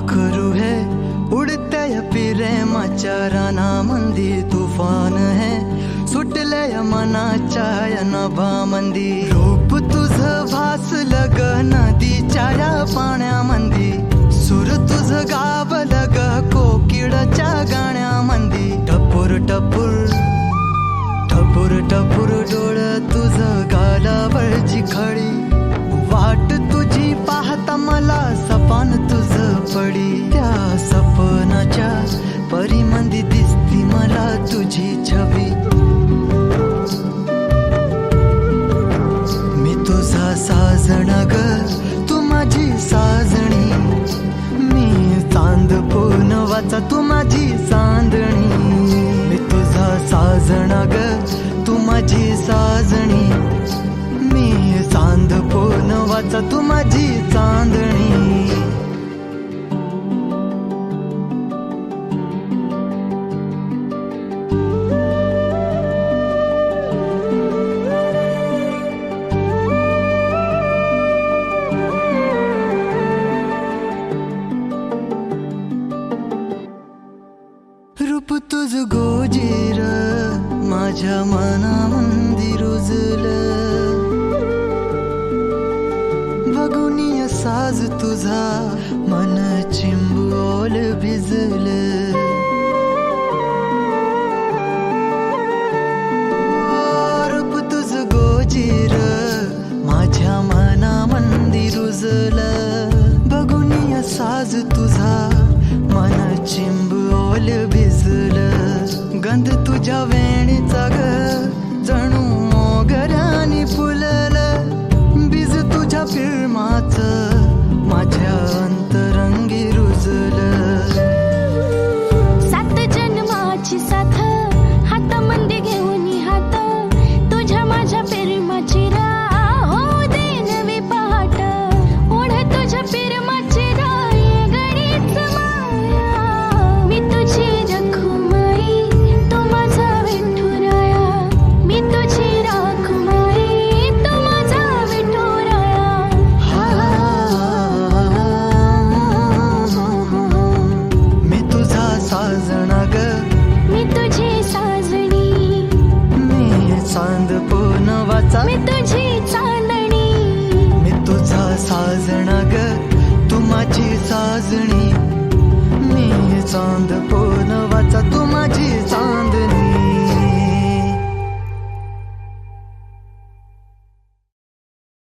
करू है उडत्या प्रेमाच्या रानामंदी तुफान है सुटल्या मनाच्या या नभामंदी रूप तुझं भासलं ग नदीच्या या पाण्यामंदी सूर तुझं गावलं ग कोकिळाच्या गाण्यामंदी टपूर टपूर टपूर टपूर डोळं तुझं गालावरची खळी वाट तुझी पाहता मला सपान तुझं पडी त्या सपनाच्या परीमंदी दिसती मला तुझी छबी मी तुझा साजणा ग तू माझी साजणी मी चांद पूनवाचा तू माझी चांदणी मी तुझा साजणा ग तू माझी साजणी मी चांद पूनवाचा तू माझी चांदणी रूप तुझ गोजीर माझ्या मनामंदी रुजलं बघुनिया साज तुझा मन चिंबोल भिजलं रूप तुझ गोजीर माझ्या मनामंदी रुजलं बघुनिया साज तुझा मन चिंबोल भिजलं गंध तुझ्या वेणीचा ग जणू मोगऱ्याने फुललं बीज तुझ्या प्रेमाचं माझ्या अंतरंगी रुजलं सात जन्माची साथ हातामध्ये घेऊन हात तुझ्या माझ्या प्रेमाची राह हो दे नवी पहाट ओढ तुझ्या प्रेमाची राह ये गडीच माया मी तुझी रखुमाई तू माझा विठुराया मी तुझी रखुमाई तू माझा विठुराया मी तुझा साजणा ग मी तुझी साजणी मी चांद पूनवाचा मी तुझी चांदणी मी तुझा साजणा ग तू माझी साजणी मी चांद